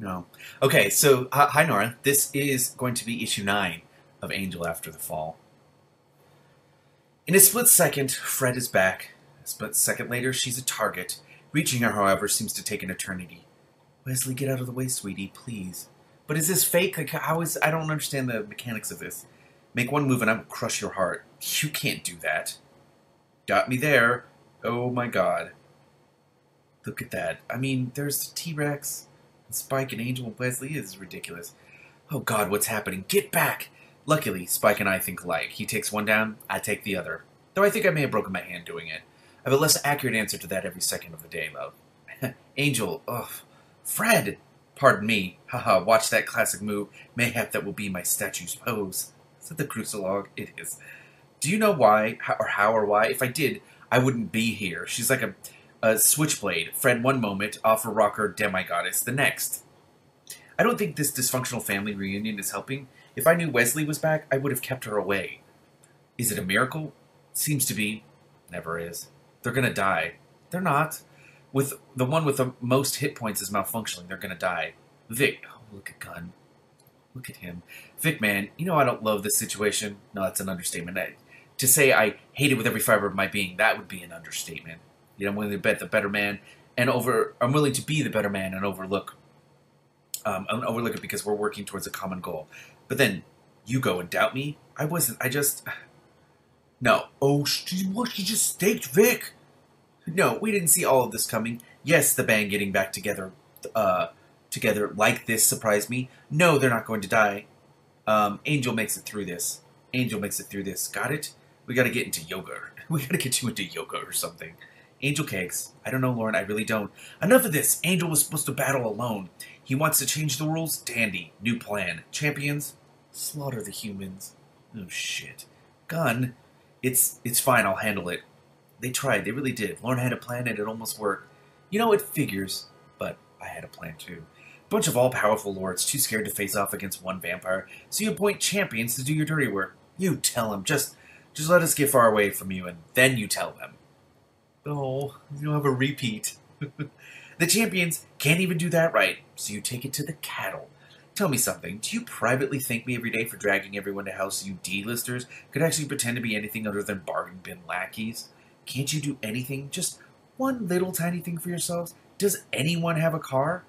No. Okay, so hi Nora. This is going to be issue 9 of Angel After the Fall. In a split second, Fred is back. A split second later, she's a target. Reaching her, however, seems to take an eternity. Wesley, get out of the way, sweetie, please. But is this fake? Like, I don't understand the mechanics of this. Make one move and I will crush your heart. You can't do that. Got me there. Oh my god. Look at that. I mean, there's the T-Rex. Spike and Angel and Wesley is ridiculous. Oh god, what's happening? Get back! Luckily, Spike and I think alike. He takes one down, I take the other. Though I think I may have broken my hand doing it. I have a less accurate answer to that every second of the day, love. Angel, ugh. Fred! Pardon me. Haha, watch that classic move. Mayhap that will be my statue's pose. Is that the Crucilogue? It is. Do you know why, how or why? If I did, I wouldn't be here. She's like a switchblade. Fred one moment, offer rocker demigoddess the next. I don't think this dysfunctional family reunion is helping. If I knew Wesley was back, I would have kept her away. Is it a miracle? Seems to be. Never is. They're gonna die. They're not. With the one with the most hit points is malfunctioning, they're gonna die. Vic, oh, look at Gunn. Look at him. Vic, man, you know I don't love this situation. No, that's an understatement. To say I hate it with every fiber of my being, that would be an understatement. You know, I'm willing to bet the better man I'm willing to be the better man and overlook it because we're working towards a common goal. But then you go and doubt me? I wasn't. I just no. Oh, she just staked Vic. No, we didn't see all of this coming. Yes, the band getting back together like this surprised me. No, they're not going to die. Angel makes it through this. Angel makes it through this. Got it? We got to get into yoga. We got to get you into yoga or something. Angel cakes. I don't know, Lauren. I really don't. Enough of this. Angel was supposed to battle alone. He wants to change the rules. Dandy. New plan. Champions. Slaughter the humans. Oh, shit. Gun. It's fine. I'll handle it. They tried. They really did. Lauren had a plan and it almost worked. You know, it figures. But I had a plan too. Bunch of all-powerful lords too scared to face off against one vampire, so you appoint champions to do your dirty work. You tell them. Just let us get far away from you, and then you tell them. Oh, you'll have a repeat. The champions can't even do that right, so you take it to the cattle. Tell me something. Do you privately thank me every day for dragging everyone to house so you D-listers could actually pretend to be anything other than bargain bin lackeys? Can't you do anything? Just one little tiny thing for yourselves? Does anyone have a car?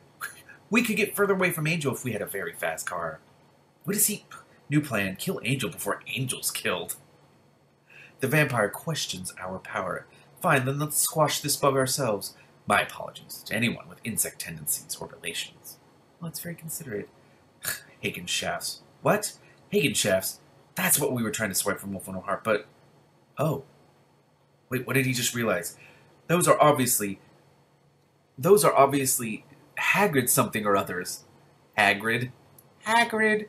We could get further away from Angel if we had a very fast car. What is he? New plan. Kill Angel before Angel's killed. The vampire questions our power. Fine, then let's squash this bug ourselves. My apologies to anyone with insect tendencies or relations. Well, that's very considerate. Hagen shafts. What? Hagen shafts? That's what we were trying to swipe from Wolf on Heart, but... Oh. Wait, what did he just realize? Those are obviously Hagrid something or others. Hagrid? Hagrid!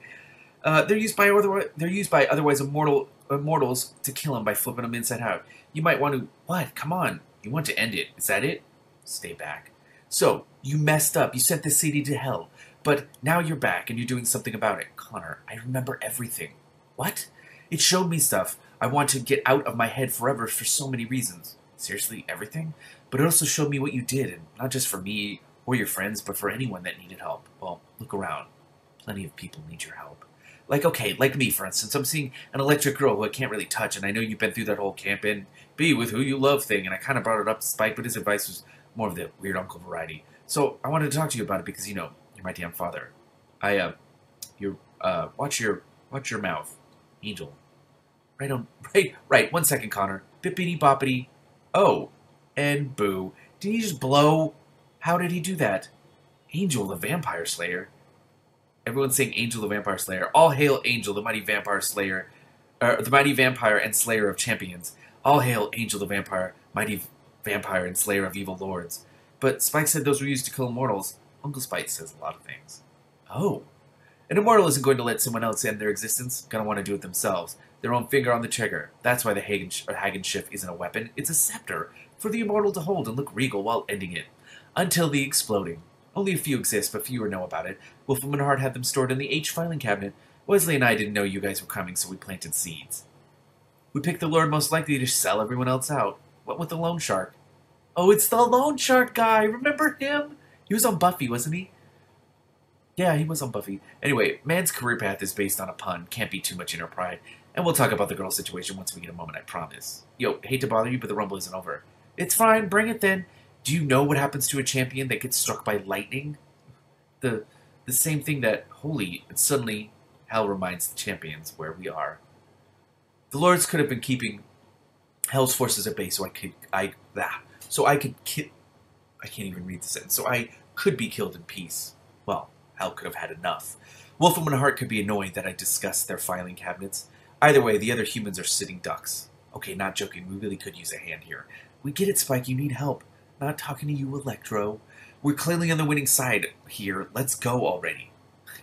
They're used by otherwise immortals to kill him by flipping them inside out. You might want to... What? Come on. You want to end it. Is that it? Stay back. So, you messed up. You sent this city to hell. But now you're back and you're doing something about it. Connor, I remember everything. What? It showed me stuff I want to get out of my head forever for so many reasons. Seriously, everything? But it also showed me what you did, and not just for me or your friends, but for anyone that needed help. Well, look around. Plenty of people need your help. Like me, for instance. I'm seeing an electric girl who I can't really touch, and I know you've been through that whole camp and be with who you love thing, and I kind of brought it up to Spike, but his advice was more of the weird uncle variety. So I wanted to talk to you about it because, you know, you're my damn father. Watch your mouth. Angel. Right. 1 second, Connor. Bippity boppity. Oh. And boo. Did he just blow? How did he do that? Angel the Vampire Slayer. Everyone's saying Angel the Vampire Slayer. All hail Angel, the mighty vampire slayer. The mighty vampire and slayer of champions. All hail Angel the Vampire, mighty vampire and slayer of evil lords. But Spike said those were used to kill immortals. Uncle Spike says a lot of things. Oh. An immortal isn't going to let someone else end their existence. Gonna want to do it themselves. Their own finger on the trigger. That's why the Hagen shift isn't a weapon. It's a scepter for the immortal to hold and look regal while ending it. Until the exploding. Only a few exist, but fewer know about it. Wolfram and Hart had them stored in the H filing cabinet. Wesley and I didn't know you guys were coming, so we planted seeds. We picked the lord most likely to sell everyone else out. What with the loan shark? Oh, it's the loan shark guy! Remember him? He was on Buffy, wasn't he? Yeah, he was on Buffy. Anyway, man's career path is based on a pun. Can't be too much inner pride. And we'll talk about the girl situation once we get a moment, I promise. Yo, hate to bother you, but the rumble isn't over. It's fine, bring it then. Do you know what happens to a champion that gets struck by lightning? The the same thing that, holy, and suddenly hell reminds the champions where we are. The lords could have been keeping hell's forces at bay so I could I can't even read the sentence. So I could be killed in peace. Well, hell could have had enough. Wolfram and Hart could be annoyed that I discussed their filing cabinets. Either way, the other humans are sitting ducks. Okay, not joking. We really could use a hand here. We get it, Spike. You need help. Not talking to you, Electro. We're clearly on the winning side here. Let's go already.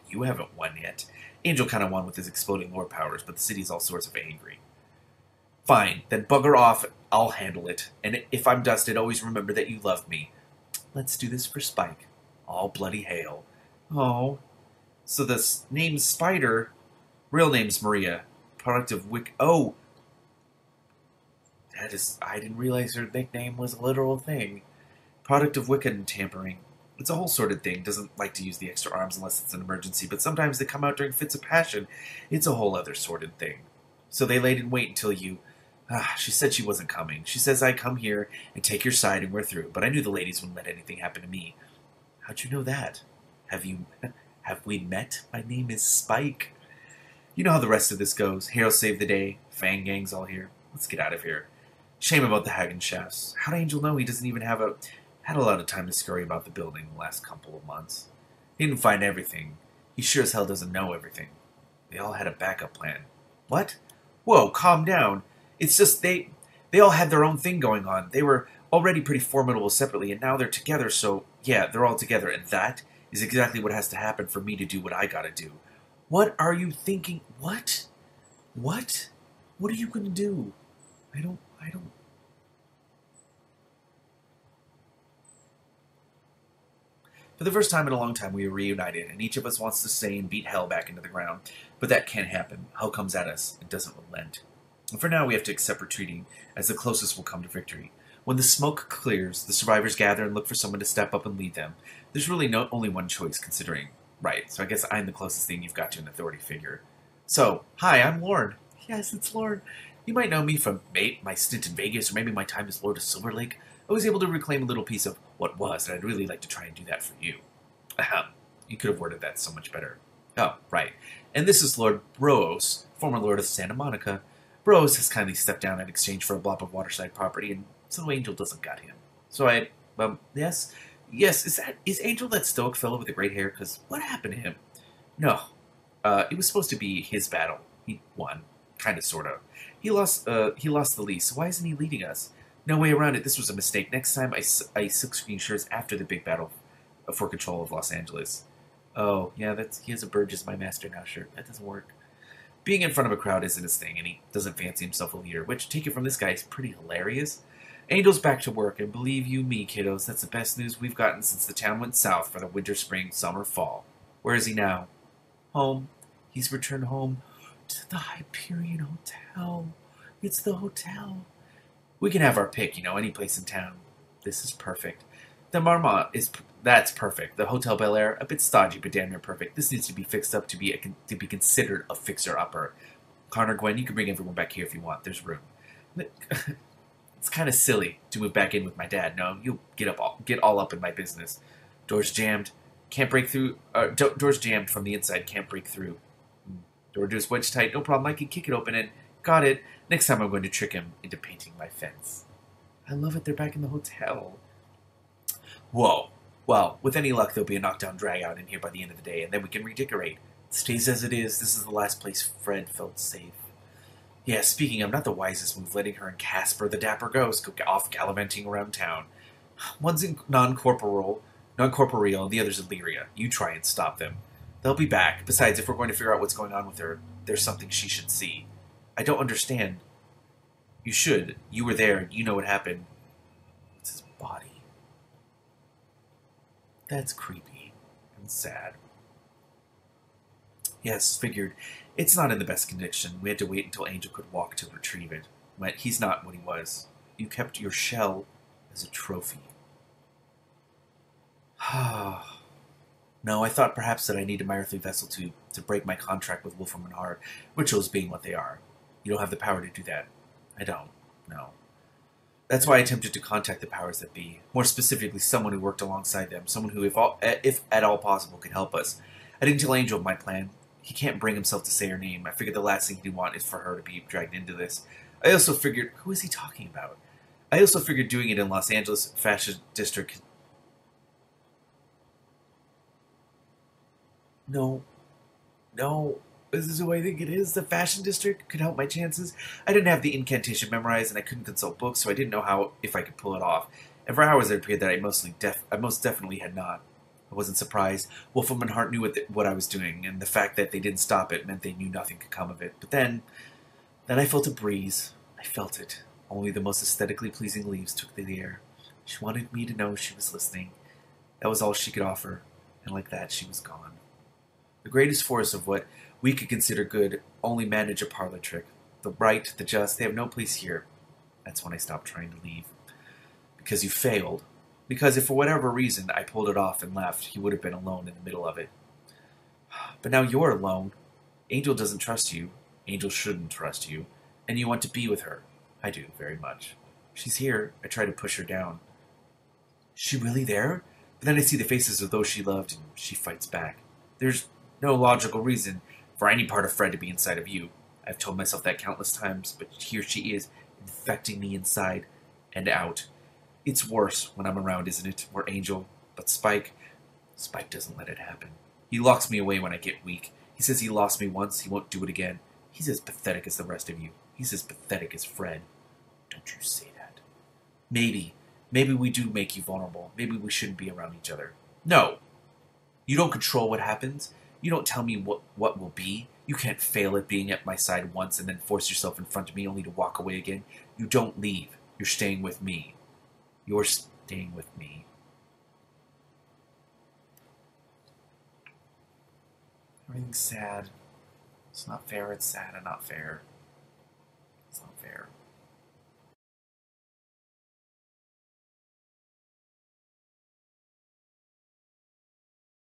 You haven't won yet. Angel kind of won with his exploding lore powers, but the city's all sorts of angry. Fine, then bugger off. I'll handle it. And if I'm dusted, always remember that you love me. Let's do this for Spike. All bloody hail. Oh. So the name's Spider. Real name's Maria. Product of Oh. I didn't realize her nickname was a literal thing. Product of Wicca and tampering. It's a whole sorted thing. Doesn't like to use the extra arms unless it's an emergency, but sometimes they come out during fits of passion. It's a whole other sorted thing. So they laid in wait until you... she said she wasn't coming. She says I come here and take your side and we're through, but I knew the ladies wouldn't let anything happen to me. How'd you know that? Have we met? My name is Spike. You know how the rest of this goes. Hero saved the day. Fang gang's all here. Let's get out of here. Shame about the Hagen shafts. How'd Angel know he doesn't even had a lot of time to scurry about the building the last couple of months? He didn't find everything. He sure as hell doesn't know everything. They all had a backup plan. What? Whoa, calm down. It's just they all had their own thing going on. They were already pretty formidable separately, and now they're together, so yeah, they're all together, and that is exactly what has to happen for me to do what I gotta do. What are you thinking? What? What? What are you gonna do? I don't... For the first time in a long time, we are reunited, and each of us wants to stay and beat hell back into the ground. But that can't happen. Hell comes at us and doesn't relent. And for now, we have to accept retreating, as the closest will come to victory. When the smoke clears, the survivors gather and look for someone to step up and lead them. There's really only one choice, considering... Right, so I guess I'm the closest thing you've got to an authority figure. So, hi, I'm Lorne. Yes, it's Lorne. You might know me from my stint in Vegas, or maybe my time as Lord of Silver Lake. I was able to reclaim a little piece of what was, and I'd really like to try and do that for you. Ahem. You could have worded that so much better. Oh, right. And this is Lord Broos, former Lord of Santa Monica. Broos has kindly stepped down in exchange for a blob of waterside property, and so Angel doesn't got him. So yes? Yes, is Angel that stoic fellow with the great hair? Because what happened to him? No. It was supposed to be his battle. He won. Kinda, sorta. He lost the lease, so why isn't he leading us? No way around it. This was a mistake. Next time, I silkscreen shirts after the big battle for control of Los Angeles. Oh, yeah, he has a Burge as my master now shirt. That doesn't work. Being in front of a crowd isn't his thing, and he doesn't fancy himself a leader, which, take it from this guy, is pretty hilarious. Angel's back to work, and believe you me, kiddos, that's the best news we've gotten since the town went south for the winter, spring, summer, fall. Where is he now? Home. He's returned home to the Hyperion Hotel. It's the hotel. We can have our pick, any place in town. This is perfect. The Marmont that's perfect. The Hotel Bel Air, a bit stodgy, but damn near perfect. This needs to be fixed up to be considered a fixer-upper. Connor, Gwen, you can bring everyone back here if you want. There's room. It's kind of silly to move back in with my dad. No, you'll get all up in my business. Doors jammed. Can't break through. Doors jammed from the inside. Can't break through. Door door's wedged tight. No problem. I can kick it open and... Got it. Next time I'm going to trick him into painting my fence. I love it. They're back in the hotel. Whoa. Well, with any luck, there'll be a knockdown drag out in here by the end of the day, and then we can redecorate. It stays as it is. This is the last place Fred felt safe. Yeah, speaking of, not the wisest move, letting her and Casper, the dapper ghost, go off gallivanting around town. One's non-corporeal, and the other's Illyria. You try and stop them. They'll be back. Besides, if we're going to figure out what's going on with her, there's something she should see. I don't understand. You should. You were there. You know what happened. It's his body. That's creepy and sad. Yes, figured. It's not in the best condition. We had to wait until Angel could walk to retrieve it. But he's not what he was. You kept your shell as a trophy. No, I thought perhaps that I needed my earthly vessel to break my contract with Wolfram and Hart, rituals being what they are. You don't have the power to do that. I don't. No. That's why I attempted to contact the powers that be. More specifically, someone who worked alongside them. Someone who, if at all possible, could help us. I didn't tell Angel of my plan. He can't bring himself to say her name. I figured the last thing he'd want is for her to be dragged into this. I also figured, who is he talking about? I also figured doing it in Los Angeles fashion district. No, no. This is who I think it is. The fashion district could help my chances. I didn't have the incantation memorized, and I couldn't consult books, so I didn't know how if I could pull it off. And for hours, it appeared that I most definitely had not. I wasn't surprised. Wolfram and Hart knew what I was doing, and the fact that they didn't stop it meant they knew nothing could come of it. But then I felt a breeze. I felt it. Only the most aesthetically pleasing leaves took the air. She wanted me to know she was listening. That was all she could offer, and like that, she was gone. The greatest force of what we could consider good only manage a parlor trick. The right, the just, they have no place here. That's when I stopped trying to leave. Because you failed. Because if for whatever reason I pulled it off and left, he would have been alone in the middle of it. But now you're alone. Angel doesn't trust you. Angel shouldn't trust you. And you want to be with her. I do, very much. She's here. I try to push her down. Is she really there? But then I see the faces of those she loved, and she fights back. There's no logical reason for any part of Fred to be inside of you. I've told myself that countless times, but here she is, infecting me inside and out. It's worse when I'm around, isn't it? Or Angel. But Spike doesn't let it happen. He locks me away when I get weak. He says he lost me once, he won't do it again. He's as pathetic as the rest of you. He's as pathetic as Fred. Don't you say that. Maybe we do make you vulnerable. Maybe we shouldn't be around each other. No! You don't control what happens. You don't tell me what will be. You can't fail at being at my side once and then force yourself in front of me only to walk away again. You don't leave. You're staying with me. You're staying with me. Everything's sad. It's not fair, it's sad and not fair.